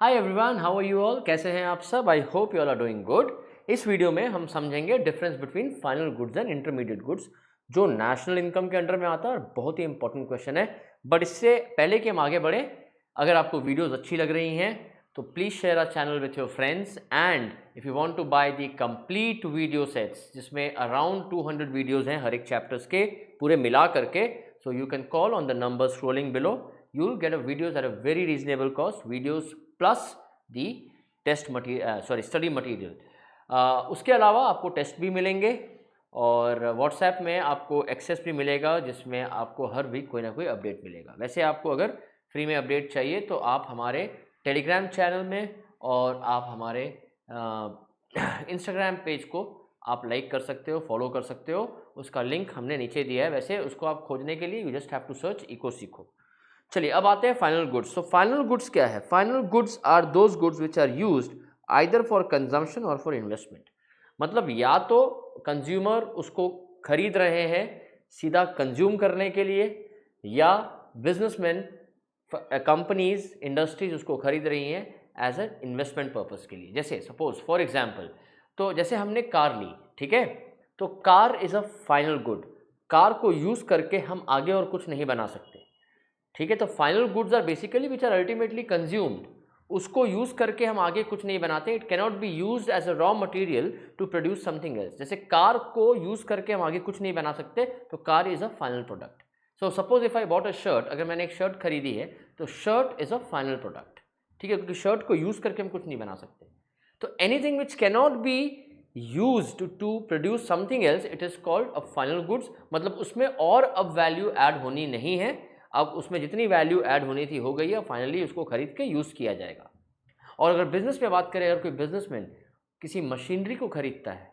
Hi everyone, how are you all? कैसे हैं आप सब? I hope you all are doing good. इस वीडियो में हम समझेंगे difference between final goods and intermediate goods, जो नेशनल इनकम के अंडर में आता है और बहुत ही इंपॉर्टेंट क्वेश्चन है। बट इससे पहले कि हम आगे बढ़े, अगर आपको वीडियोस अच्छी लग रही हैं तो please share our channel with your friends, and if you want to buy the complete video sets जिसमें अराउंड 200 वीडियोज़ हैं हर एक चैप्टर्स के पूरे मिला करके, so you can call on the number scrolling below. You'll get a videos at a very reasonable cost, videos plus the test material, study material. उसके अलावा आपको टेस्ट भी मिलेंगे और व्हाट्सएप में आपको एक्सेस भी मिलेगा जिसमें आपको हर वीक कोई ना कोई अपडेट मिलेगा। वैसे आपको अगर फ्री में अपडेट चाहिए तो आप हमारे टेलीग्राम चैनल में और आप हमारे इंस्टाग्राम पेज को आप लाइक कर सकते हो, फॉलो कर सकते हो। उसका लिंक हमने नीचे दिया है। वैसे उसको आप खोजने के लिए you just have to search Eco सीखो। चलिए अब आते हैं final goods. So final goods क्या है? Final goods are those goods which are used either for consumption और फॉर इन्वेस्टमेंट। मतलब या तो कंज्यूमर उसको खरीद रहे हैं सीधा कंज्यूम करने के लिए, या बिजनेसमैन, कंपनीज, इंडस्ट्रीज उसको खरीद रही हैं एज ए इन्वेस्टमेंट पर्पस के लिए। जैसे सपोज फॉर एग्जाम्पल, तो जैसे हमने कार ली, ठीक है, तो car is a final good. Car को यूज़ करके हम आगे और कुछ नहीं बना सकते, ठीक है। तो final goods are basically which are ultimately consumed. उसको यूज़ करके हम आगे कुछ नहीं बनाते। It cannot be used as a raw material to produce something else. जैसे कार को यूज़ करके हम आगे कुछ नहीं बना सकते, तो car is a final product. So suppose if I bought a shirt, अगर मैंने एक शर्ट खरीदी है तो shirt is a final product, ठीक है, क्योंकि शर्ट को यूज़ करके हम कुछ नहीं बना सकते। तो anything which cannot be used to produce something else, it is called a final goods। मतलब उसमें और अब वैल्यू ऐड होनी नहीं है, अब उसमें जितनी वैल्यू ऐड होनी थी हो गई है, फाइनली उसको खरीद के यूज़ किया जाएगा। और अगर बिजनेस में बात करें, अगर कोई बिजनेसमैन किसी मशीनरी को खरीदता है,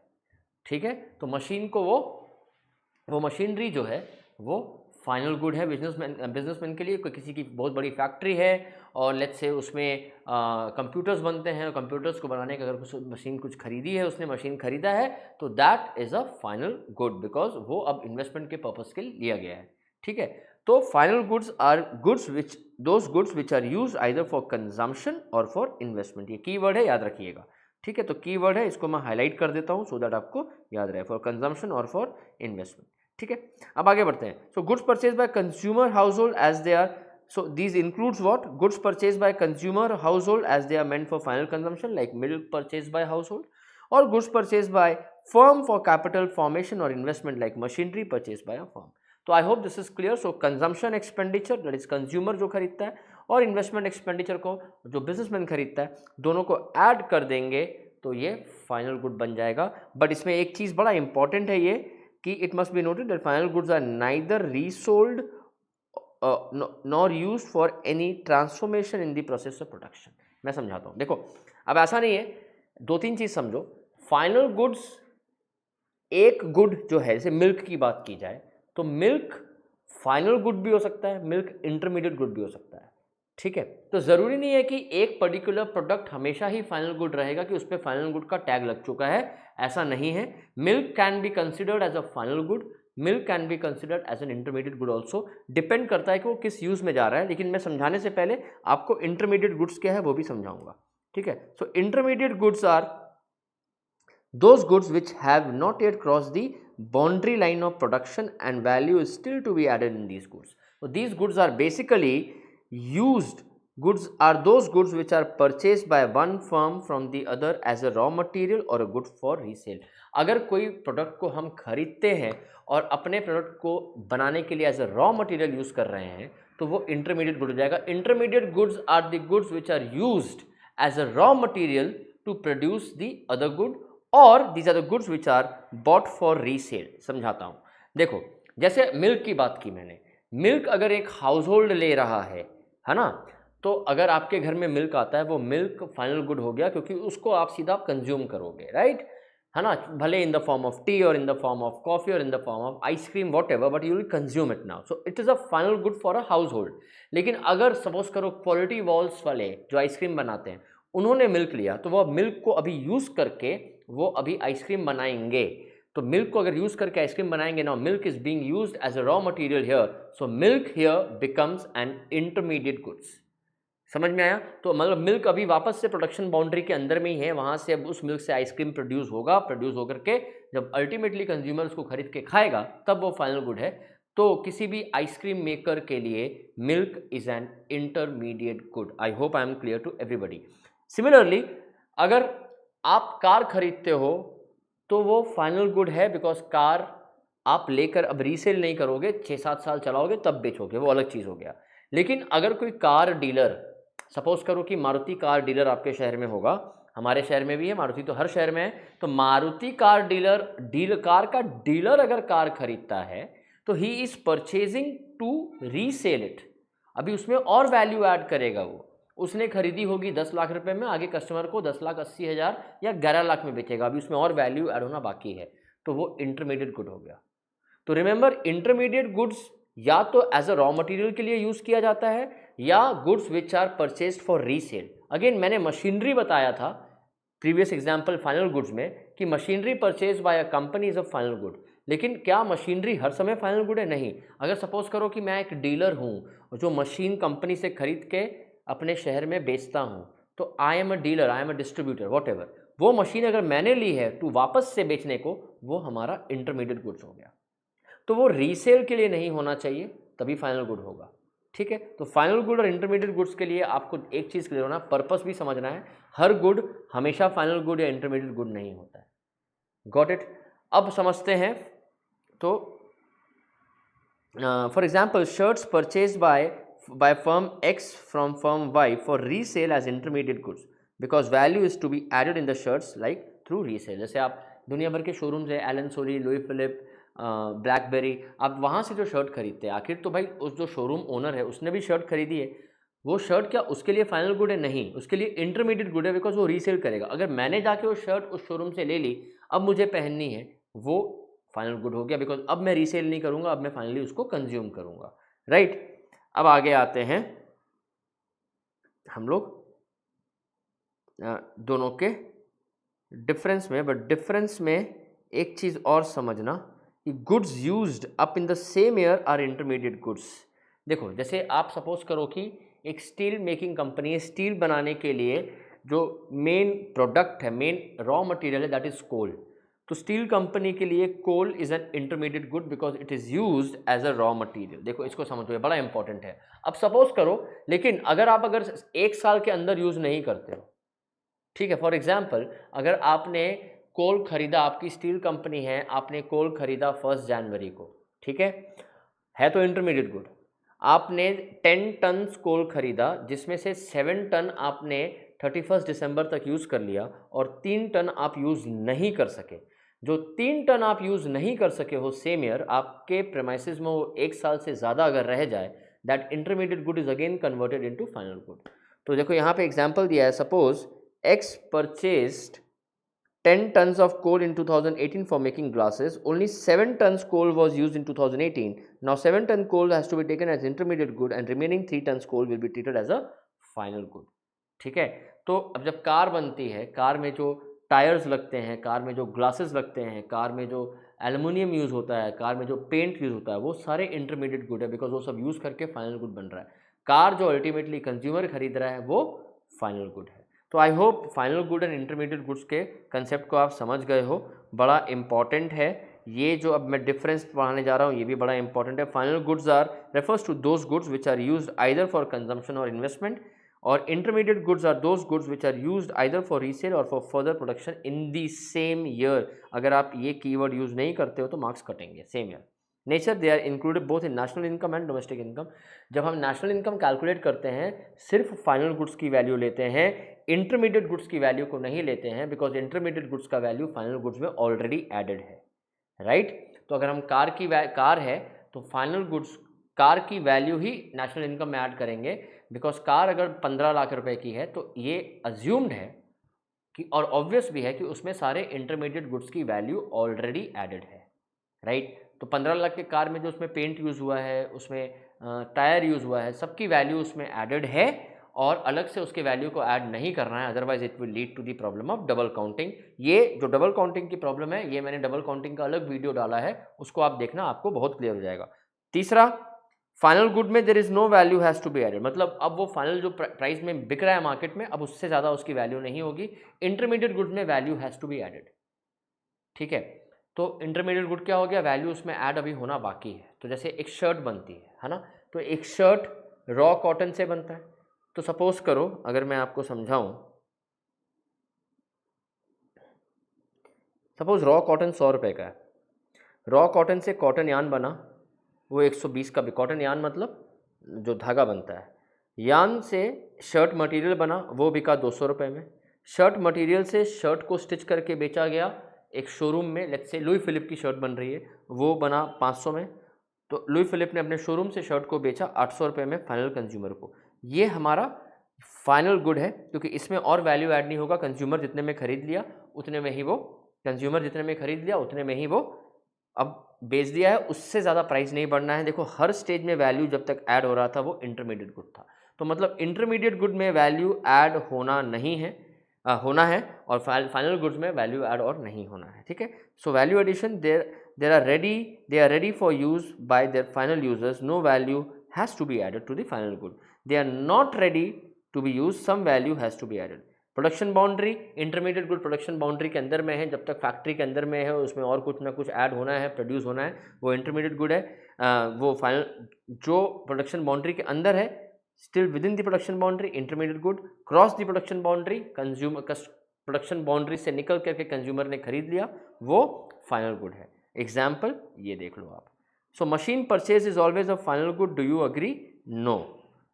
ठीक है, तो मशीन को वो मशीनरी जो है वो फाइनल गुड है बिजनेसमैन के लिए। कोई किसी की बहुत बड़ी फैक्ट्री है और लेट्स से उसमें कंप्यूटर्स बनते हैं, कंप्यूटर्स को बनाने का अगर कुछ मशीन कुछ खरीदी है, उसने मशीन खरीदा है, तो that is a final good because वो अब इन्वेस्टमेंट के पर्पज़ के लिए लिया गया है, ठीक है। तो final goods are goods which those goods which are use either for consumption और फॉर इन्वेस्टमेंट। ये कीवर्ड है, याद रखिएगा, ठीक है। तो कीवर्ड है, इसको मैं हाईलाइट कर देता हूँ सो दैट आपको याद रहे, फॉर कंजम्पशन और फॉर इन्वेस्टमेंट, ठीक है। अब आगे बढ़ते हैं। So goods purchase by consumer household as they are, so these includes what? Goods purchased by consumer household as they are meant for final consumption, like milk purchased by household, or goods purchased by firm for capital formation or investment, like machinery purchased by a firm. तो I hope this is clear. So consumption expenditure, that is consumer जो खरीदता है, और investment expenditure को जो businessman खरीदता है, दोनों को ऐड कर देंगे तो ये फाइनल गुड बन जाएगा। बट इसमें एक चीज़ बड़ा इंपॉर्टेंट है ये, कि it must be noted that final goods are neither resold nor use for any transformation in the process of production. मैं समझाता हूँ, देखो अब ऐसा नहीं है, दो तीन चीज़ समझो। फाइनल गुड्स एक गुड जो है, जैसे मिल्क की बात की जाए तो मिल्क फाइनल गुड भी हो सकता है, मिल्क इंटरमीडिएट गुड भी हो सकता है, ठीक है। तो ज़रूरी नहीं है कि एक पर्टिकुलर प्रोडक्ट हमेशा ही फाइनल गुड रहेगा कि उस पर फाइनल गुड का टैग लग चुका है, ऐसा नहीं है। Milk can be considered as a final good, milk can be considered as an intermediate good also. Depend करता है कि वो किस यूज़ में जा रहा है, लेकिन मैं समझाने से पहले आपको इंटरमीडिएट गुड्स क्या है वो भी समझाऊंगा, ठीक है। So intermediate goods are those goods which have not yet crossed the boundary line of production and value is still to be added in these goods. So these goods are basically used goods, are those goods which are purchased by one firm from the other as a raw material or a good for resale। अगर कोई product को हम खरीदते हैं और अपने product को बनाने के लिए as a raw material use कर रहे हैं तो वो इंटरमीडिएट गुड हो जाएगा। Intermediate goods are the goods which are used as a raw material to produce the other good, और these are the goods which are bought for resale. समझाता हूँ, देखो जैसे मिल्क की बात की मैंने, मिल्क अगर एक हाउस होल्ड ले रहा है ना, तो अगर आपके घर में मिल्क आता है वो मिल्क फाइनल गुड हो गया, क्योंकि उसको आप सीधा कंज्यूम करोगे, राइट, है ना, भले in the form of tea और in the form of coffee और in the form of ice cream whatever, but you will consume it now, so it is a final good for a household. लेकिन अगर suppose करो quality walls वाले जो ice cream बनाते हैं उन्होंने milk लिया, तो वो मिल्क को अभी यूज़ करके वो अभी आइसक्रीम बनाएंगे। तो मिल्क को अगर यूज़ करके आइसक्रीम बनाएंगे, now milk is being used as a raw material here, so milk here becomes an intermediate goods. समझ में आया? तो मतलब मिल्क अभी वापस से प्रोडक्शन बाउंड्री के अंदर में ही है, वहाँ से अब उस मिल्क से आइसक्रीम प्रोड्यूस होगा, प्रोड्यूस होकर के जब अल्टीमेटली कंज्यूमर उसको खरीद के खाएगा तब वो फाइनल गुड है। तो किसी भी आइसक्रीम मेकर के लिए milk is an intermediate good. I hope I am clear to everybody. Similarly अगर आप कार खरीदते हो तो वो फाइनल गुड है, बिकॉज कार आप लेकर अब रीसेल नहीं करोगे, 6-7 साल चलाओगे तब बेचोगे, वो अलग चीज़ हो गया। लेकिन अगर कोई कार डीलर, सपोज करो कि मारुति कार डीलर आपके शहर में होगा, हमारे शहर में भी है, मारुति तो हर शहर में है, तो मारुति कार कार का डीलर अगर कार खरीदता है तो he is purchasing to resell it. अभी उसमें और वैल्यू ऐड करेगा वो, उसने खरीदी होगी 10 लाख रुपए में, आगे कस्टमर को 10,80,000 या 11 लाख में बेचेगा, अभी उसमें और वैल्यू ऐड होना बाकी है, तो वो इंटरमीडिएट गुड हो गया। तो रिमेंबर, इंटरमीडिएट गुड्स या तो एज अ रॉ मटेरियल के लिए यूज किया जाता है या goods which are purchased for resale. Again मैंने मशीनरी बताया था प्रीवियस एग्जांपल फाइनल गुड्स में कि machinery purchase by a company is a final good. लेकिन क्या मशीनरी हर समय फाइनल गुड है? नहीं। अगर सपोज करो कि मैं एक डीलर हूँ जो मशीन कंपनी से खरीद के अपने शहर में बेचता हूँ, तो I am a dealer, I am a distributor, what ever, वो मशीन अगर मैंने ली है तो वापस से बेचने को, वो हमारा इंटरमीडिएट गुड्स हो गया। तो वो रीसेल के लिए नहीं होना चाहिए, तभी फाइनल गुड होगा। ठीक है, तो फाइनल गुड और इंटरमीडिएट गुड्स के लिए आपको एक चीज़ क्लियर होना, पर्पस भी समझना है, हर गुड हमेशा फाइनल गुड या इंटरमीडिएट गुड नहीं होता है। Got it? अब समझते हैं। तो for example, shirts purchase by firm X from firm Y for resale as intermediate goods because value is to be added in the shirts like through resale. जैसे आप दुनिया भर के शोरूम्स है, Allen Solly, Louis Philippe, BlackBerry, आप वहाँ से जो शर्ट खरीदते हैं, आखिर तो भाई उस जो शोरूम ओनर है उसने भी शर्ट खरीदी है, वो शर्ट क्या उसके लिए फाइनल गुड है? नहीं, उसके लिए इंटरमीडिएट गुड है, बिकॉज वो रीसेल करेगा। अगर मैंने जाके वो शर्ट उस शोरूम से ले ली, अब मुझे पहननी है, वो फाइनल गुड हो गया, बिकॉज अब मैं रीसेल नहीं करूँगा, अब मैं फाइनली उसको कंज्यूम करूँगा। राइट? अब आगे आते हैं हम लोग दोनों के डिफरेंस में, बट डिफरेंस में एक चीज़ और समझना कि goods used up in the same year are intermediate goods. देखो, जैसे आप सपोज करो कि एक स्टील मेकिंग कंपनी है, स्टील बनाने के लिए जो मेन प्रोडक्ट है, मेन रॉ मटेरियल है, दैट इज कोल। तो स्टील कंपनी के लिए coal is an intermediate good because it is used as a raw material. देखो, इसको समझो, बड़ा इंपॉर्टेंट है। अब सपोज करो, लेकिन अगर 1 साल के अंदर यूज़ नहीं करते हो, ठीक है, फॉर एग्जाम्पल अगर आपने कोल खरीदा, आपकी स्टील कंपनी है, आपने कोल खरीदा 1 जनवरी को, ठीक है तो इंटरमीडिएट गुड। आपने 10 टन कोल खरीदा, जिसमें से 7 टन आपने 31 दिसंबर तक यूज़ कर लिया और 3 टन आप यूज़ नहीं कर सके। जो 3 टन आप यूज़ नहीं कर सके हो सेम ईयर, आपके प्रेमाइसिस में वो 1 साल से ज़्यादा अगर रह जाए, that intermediate good is again converted into final good. तो देखो यहाँ पे एग्जाम्पल दिया है, suppose X purchased 10 tons of coal in 2018 for making glasses. Only 7 tons coal was used in 2018. Now 7 ton coal has to be taken as intermediate good and remaining 3 tons coal will be treated as a final good. ठीक है, तो अब जब car बनती है, car में जो tyres लगते हैं, कार में जो ग्लासेस लगते हैं, कार में जो एल्युमिनियम यूज़ होता है, कार में जो पेंट यूज़ होता है, वो सारे इंटरमीडिएट गुड है, बिकॉज वो सब यूज़ करके फाइनल गुड बन रहा है। कार जो अल्टीमेटली कंज्यूमर खरीद रहा है वो फाइनल गुड है। तो I hope final good and intermediate goods के कंसेप्ट को आप समझ गए हो। बड़ा इंपॉर्टेंट है ये जो अब मैं डिफरेंस पढ़ाने जा रहा हूँ, ये भी बड़ा इंपॉर्टेंट है। Final goods are refers to those goods which are used either for consumption और इन्वेस्टमेंट, और intermediate goods are those goods which are used either for resale और for further production in the same year. अगर आप ये keyword use नहीं करते हो तो मार्क्स कटेंगे। Same year, nature, they are included both in national income and domestic income. जब हम नेशनल इनकम कैलकुलेट करते हैं, सिर्फ फाइनल गुड्स की वैल्यू लेते हैं, इंटरमीडिएट गुड्स की वैल्यू को नहीं लेते हैं, बिकॉज इंटरमीडिएट गुड्स का वैल्यू फाइनल गुड्स में ऑलरेडी एडेड है। राइट? तो अगर हम कार है तो फाइनल गुड्स कार की वैल्यू ही नेशनल इनकम में ऐड करेंगे, बिकॉज कार अगर 15 लाख रुपए की है तो ये अज्यूम्ड है कि, और ऑब्वियस भी है कि उसमें सारे इंटरमीडिएट गुड्स की वैल्यू ऑलरेडी एडेड है। राइट? तो 15 लाख के कार में जो उसमें पेंट यूज़ हुआ है, उसमें टायर यूज़ हुआ है, सबकी वैल्यू उसमें एडेड है, और अलग से उसके वैल्यू को ऐड नहीं करना है, otherwise it will lead to the problem of double counting. ये जो डबल काउंटिंग की प्रॉब्लम है, ये मैंने डबल काउंटिंग का अलग वीडियो डाला है, उसको आप देखना, आपको बहुत क्लियर हो जाएगा। तीसरा, फाइनल गुड में there is no value has to be added, मतलब अब वो फाइनल जो प्राइस में बिक रहा है मार्केट में, अब उससे ज़्यादा उसकी वैल्यू नहीं होगी। इंटरमीडिएट गुड में value has to be added, ठीक है। तो इंटरमीडिएट गुड क्या हो गया, वैल्यू उसमें ऐड अभी होना बाकी है। तो जैसे एक शर्ट बनती है ना, तो एक शर्ट रॉ कॉटन से बनता है। तो सपोज करो, अगर मैं आपको समझाऊं, सपोज रॉ कॉटन 100 रुपये का है, रॉ कॉटन से कॉटन यान बना, वो 120 का भी, कॉटन यान मतलब जो धागा बनता है, यान से शर्ट मटेरियल बना, वो बिका 200 रुपये में। शर्ट मटेरियल से शर्ट को स्टिच करके बेचा गया एक शोरूम में, लेट्स से लुई फिलिप की शर्ट बन रही है, वो बना 500 में। तो लुई फिलिप ने अपने शोरूम से शर्ट को बेचा 800 रुपये में फाइनल कंज्यूमर को। ये हमारा फाइनल गुड है, क्योंकि इसमें और वैल्यू ऐड नहीं होगा। कंज्यूमर जितने में खरीद लिया उतने में ही वो, कंज्यूमर जितने में खरीद लिया उतने में ही वो अब बेच दिया है, उससे ज़्यादा प्राइस नहीं बढ़ना है। देखो हर स्टेज में वैल्यू जब तक ऐड हो रहा था वो इंटरमीडिएट गुड था। तो मतलब इंटरमीडिएट गुड में वैल्यू ऐड होना नहीं है, होना है, और फाइनल गुड्स में वैल्यू ऐड और नहीं होना है, ठीक है। So value addition they are ready for use by their final users, no value has to be added to the final good. They are not ready to be use, some value has to be added. Production boundary, intermediate good production boundary के अंदर में है, जब तक factory के अंदर में है उसमें और कुछ ना कुछ ऐड होना है, प्रोड्यूस होना है, वो इंटरमीडिएट गुड है। वो फाइनल जो प्रोडक्शन बाउंड्री के अंदर है, still with in the production boundary, intermediate good. Cross the production boundary, consumer production boundary से निकल करके कंज्यूमर ने खरीद लिया, वो फाइनल गुड है। एग्जाम्पल ये देख लो आप। सो machine purchase is always a final good, do you agree? No.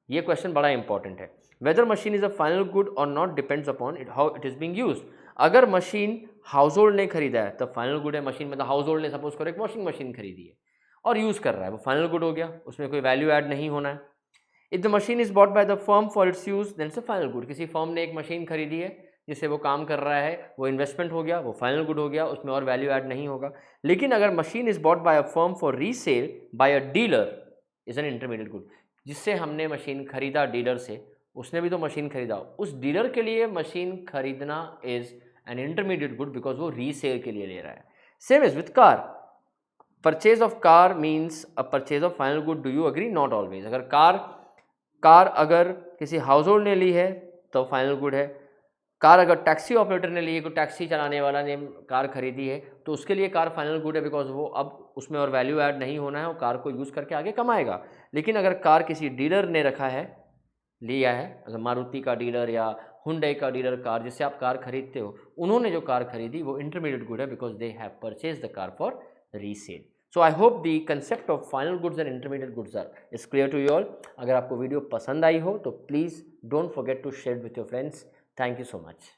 ये क्वेश्चन बड़ा इंपॉर्टेंट है। Whether machine is a final good और not depends upon it how it is being used. अगर मशीन हाउस होल्ड ने खरीदा है तब final good है। मशीन मतलब हाउस होल्ड ने सपोज करो एक वॉशिंग मशीन खरीदी है और यूज़ कर रहा है, वो फाइनल गुड हो गया, उसमें कोई वैल्यू ऐड नहीं होना है। If the machine is bought by the firm for its use, then it's a final good. किसी फर्म ने एक मशीन खरीदी है जिससे वो काम कर रहा है, वो इन्वेस्टमेंट हो गया, वो फाइनल गुड हो गया, उसमें और वैल्यू ऐड नहीं होगा। लेकिन अगर machine is bought by a firm for resale by a dealer, is an intermediate good. जिससे हमने मशीन खरीदा डीलर से, उसने भी तो मशीन खरीदा, उस डीलर के लिए मशीन खरीदना is an intermediate good because वो रीसेल के लिए ले रहा है। Same is with car, purchase of car means a purchase of final good, do you agree? Not always. अगर कार अगर किसी हाउस होल्ड ने ली है तो फाइनल गुड है। कार अगर टैक्सी ऑपरेटर ने ली है, कोई टैक्सी चलाने वाला ने कार खरीदी है, तो उसके लिए कार फाइनल गुड है बिकॉज वो अब उसमें और वैल्यू ऐड नहीं होना है, वो कार को यूज़ करके आगे कमाएगा। लेकिन अगर कार किसी डीलर ने रखा है, लिया है, अगर मारुति का डीलर या हुंडई का डीलर कार जिससे आप कार खरीदते हो, उन्होंने जो कार खरीदी वो इंटरमीडिएट गुड है because they have purchase the car for resale. So I hope the concept of final goods and intermediate goods are is clear to you all. अगर आपको वीडियो पसंद आई हो तो please don't forget to share with your friends. Thank you so much.